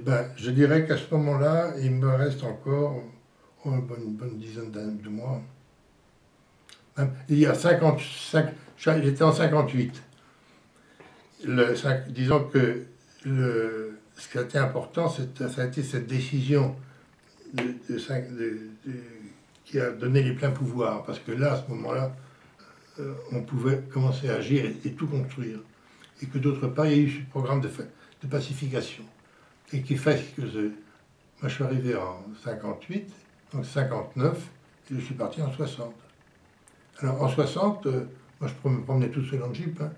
ben, je dirais qu'à ce moment-là, il me reste encore une bonne dizaine de mois. Il y a 55, j'étais en 58. Disons que ce qui a été important, ça a été cette décision qui a donné les pleins pouvoirs. Parce que là, à ce moment-là, on pouvait commencer à agir et tout construire. Et que d'autre part, il y a eu ce programme de pacification. Et qui fait que moi, je suis arrivé en 58, donc 59, et je suis parti en 60. Alors en 60, moi je me promenais tout seul en Jeep, hein,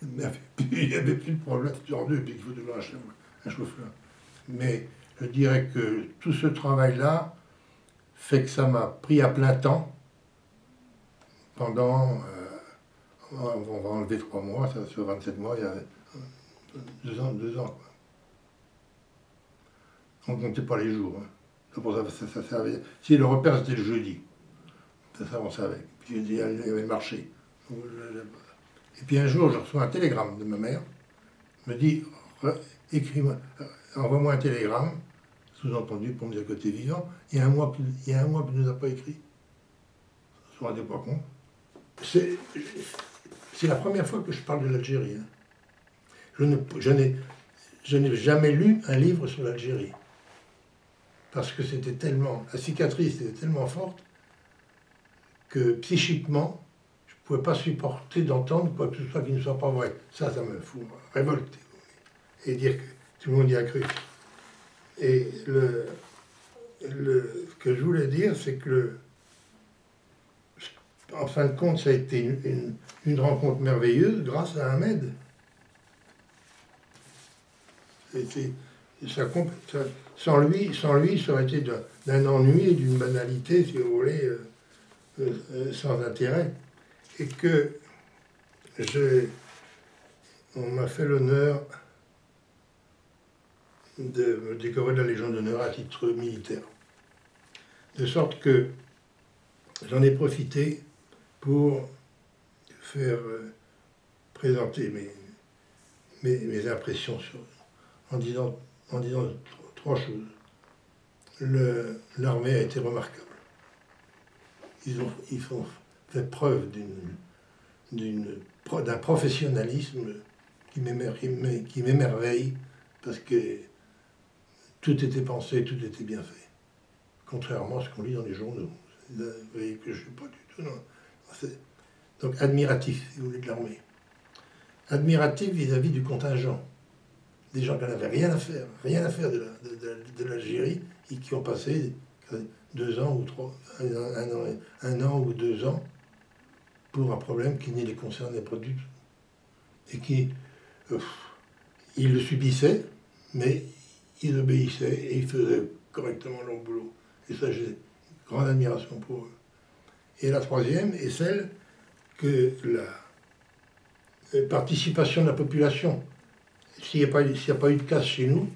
mais il n'y avait plus de problème, en deux, puis il faut toujours un chauffeur. Mais je dirais que tout ce travail-là fait que ça m'a pris à plein temps pendant, on va enlever 3 mois, ça sur 27 mois, il y a 2 ans. Quoi. On ne comptait pas les jours. Hein. C'est pour ça servait. Si le repère c'était le jeudi, ça on savait. Puis il y avait le marché. Et puis un jour, je reçois un télégramme de ma mère, me dit écris-moi, envoie-moi un télégramme, sous-entendu pour me dire que tu es vivant. Il y a un mois qu'il ne nous a pas écrit. Je ne me rendais pas compte. C'est la première fois que je parle de l'Algérie. Hein. Je n'ai jamais lu un livre sur l'Algérie. Parce que c'était tellement, la cicatrice était tellement forte que psychiquement, je ne pouvais pas supporter d'entendre quoi que ce soit qui ne soit pas vrai. Ça me fout révolter. Et dire que tout le monde y a cru. Et ce que je voulais dire, c'est que, en fin de compte, ça a été une rencontre merveilleuse grâce à Ahmed. Sans lui, ça aurait été d'un ennui et d'une banalité, si vous voulez, sans intérêt. Et que on m'a fait l'honneur de me décorer de la Légion d'honneur à titre militaire. De sorte que j'en ai profité pour faire présenter mes impressions en disant 3 choses. L'armée a été remarquable. Ils ont fait preuve d'un professionnalisme qui m'émerveille parce que tout était pensé, tout était bien fait. Contrairement à ce qu'on lit dans les journaux. Vous voyez que je ne suis pas du tout... Non. Donc admiratif, si vous voulez, de l'armée. Admiratif vis-à-vis du contingent. Des gens qui n'avaient rien à faire de l'Algérie et qui ont passé 2 ans ou 3, un an ou 2 ans pour un problème qui ne les concernait pas du tout. Et qui, ils le subissaient, mais ils obéissaient et ils faisaient correctement leur boulot. Et ça, j'ai grande admiration pour eux. Et la troisième est celle que la participation de la population. S'il n'y a pas eu de casse chez nous,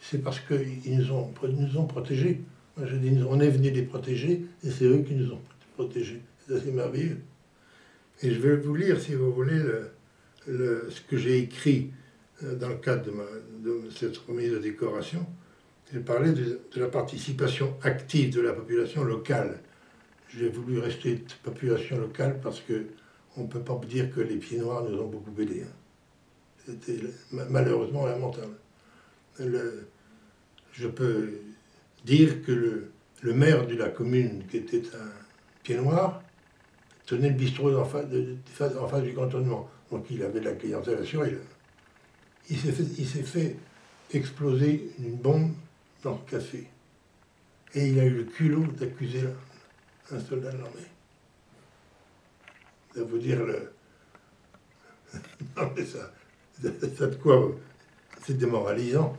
c'est parce qu'ils nous ont protégés. Moi, je dis, on est venu les protéger, et c'est eux qui nous ont protégés. C'est assez merveilleux. Et je vais vous lire, si vous voulez, ce que j'ai écrit dans le cadre de cette remise de décoration. J'ai parlé de la participation active de la population locale. J'ai voulu rester population locale parce qu'on ne peut pas dire que les pieds noirs nous ont beaucoup aidés. Hein. C'était malheureusement lamentable. Je peux dire que le maire de la commune, qui était un pied noir, tenait le bistrot en face du cantonnement. Donc il avait de la clientèle assurée. Il s'est fait exploser une bombe dans le café. Et il a eu le culot d'accuser un soldat de l'armée. Ça veut dire non mais ça de quoi c'est démoralisant.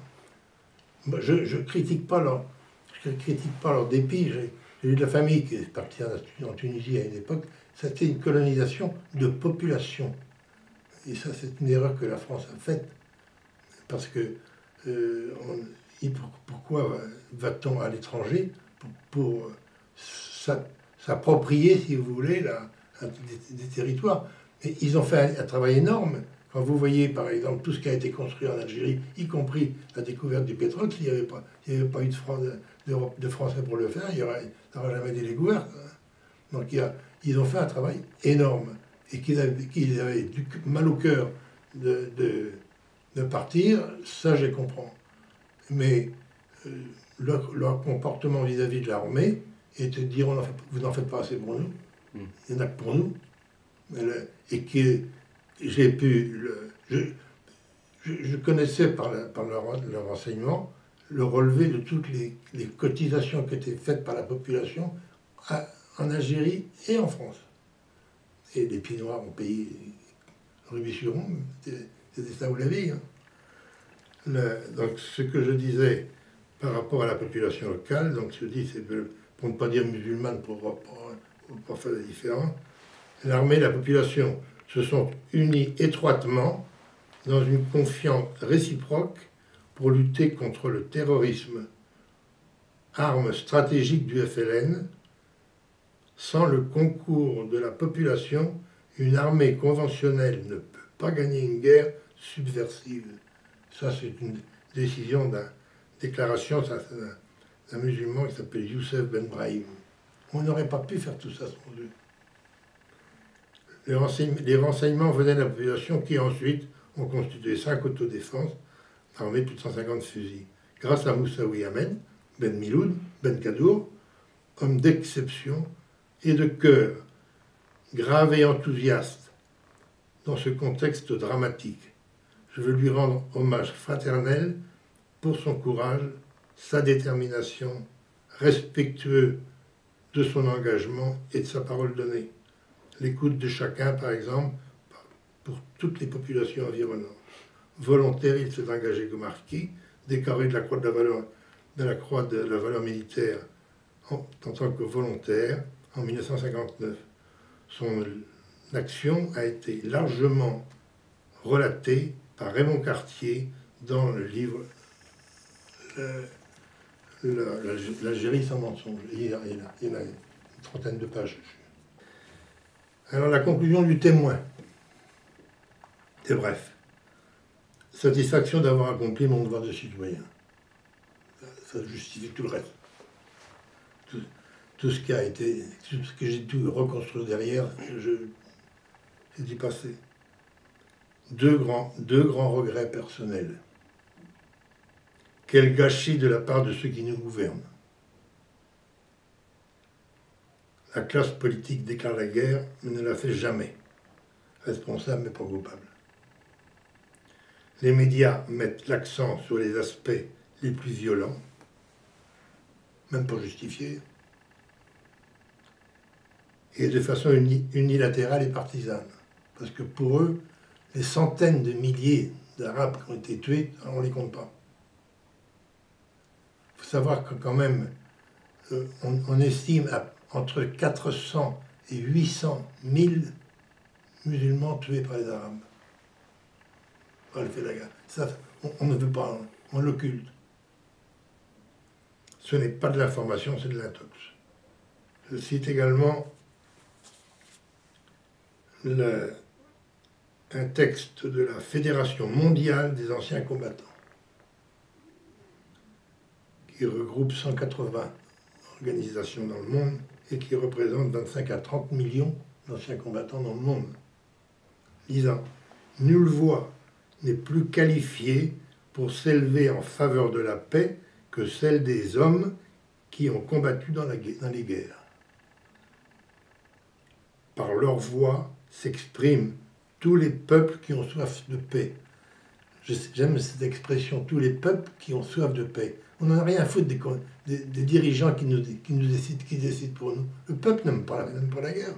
Je ne critique pas leur dépit. J'ai eu de la famille qui est partie en Tunisie à une époque. C'était une colonisation de population. Et ça, c'est une erreur que la France a faite. Parce que pourquoi va-t-on à l'étranger pour s'approprier, si vous voulez, des territoires? Mais ils ont fait un travail énorme Quand vous voyez, par exemple, tout ce qui a été construit en Algérie, y compris la découverte du pétrole, s'il n'y avait pas eu de Français pour le faire, ça n'aurait jamais été découvert. Donc ils ont fait un travail énorme et qu'ils avaient du mal au cœur de partir, ça je comprends. Mais leur comportement vis-à-vis de l'armée était de dire vous n'en faites pas assez pour nous, il n'y en a que pour nous. Et que j'ai pu... Je connaissais par leur renseignement le relevé de toutes les cotisations qui étaient faites par la population en Algérie et en France. Et les Pieds Noirs ont payé rubis-sur-ongle, c'était ça ou la vie. Hein. Donc ce que je disais par rapport à la population locale, donc je dis, c'est pour ne pas dire musulmane, pour pas faire la différence, l'armée et la population se sont unis étroitement dans une confiance réciproque pour lutter contre le terrorisme, arme stratégique du FLN. Sans le concours de la population, une armée conventionnelle ne peut pas gagner une guerre subversive. Ça, c'est une décision déclaration d'un musulman qui s'appelle Youssef Ben Brahim. On n'aurait pas pu faire tout ça sans eux. Les renseignements venaient de la population qui ensuite ont constitué 5 autodéfenses armées de plus de 150 fusils. Grâce à Moussaoui Ahmed, Ben Miloud, Ben Kadour, homme d'exception et de cœur, grave et enthousiaste dans ce contexte dramatique. Je veux lui rendre hommage fraternel pour son courage, sa détermination, respectueux de son engagement et de sa parole donnée. L'écoute de chacun, par exemple, pour toutes les populations environnantes. Volontaire, il s'est engagé comme harki, décoré de la croix de la valeur militaire en tant que volontaire en 1959. Son action a été largement relatée par Raymond Cartier dans le livre L'Algérie sans mensonge. Il y a une trentaine de pages. Alors la conclusion du témoin, c'est bref. Satisfaction d'avoir accompli mon devoir de citoyen. Ça justifie tout le reste. Tout ce qui a été, tout ce que j'ai dû reconstruire derrière, j'ai dû passer. Deux grands regrets personnels. Quel gâchis de la part de ceux qui nous gouvernent. La classe politique déclare la guerre, mais ne la fait jamais. Responsable, mais pas coupable. Les médias mettent l'accent sur les aspects les plus violents, même pas justifiés, et de façon unilatérale et partisane. Parce que pour eux, les centaines de milliers d'Arabes qui ont été tués, on ne les compte pas. Il faut savoir que quand même, on estime entre 400 et 800 000 musulmans tués par les Arabes. Par le fait de la guerre. Ça, on ne veut pas, on l'occulte. Ce n'est pas de l'information, c'est de l'intox. Je cite également un texte de la Fédération mondiale des anciens combattants, qui regroupe 180 organisations dans le monde et qui représente 25 à 30 millions d'anciens combattants dans le monde. Lisant, nulle voix n'est plus qualifiée pour s'élever en faveur de la paix que celle des hommes qui ont combattu dans les guerres. Par leur voix s'expriment tous les peuples qui ont soif de paix. J'aime cette expression, tous les peuples qui ont soif de paix. On n'en a rien à foutre des dirigeants qui décident pour nous. Le peuple n'aime pas la guerre.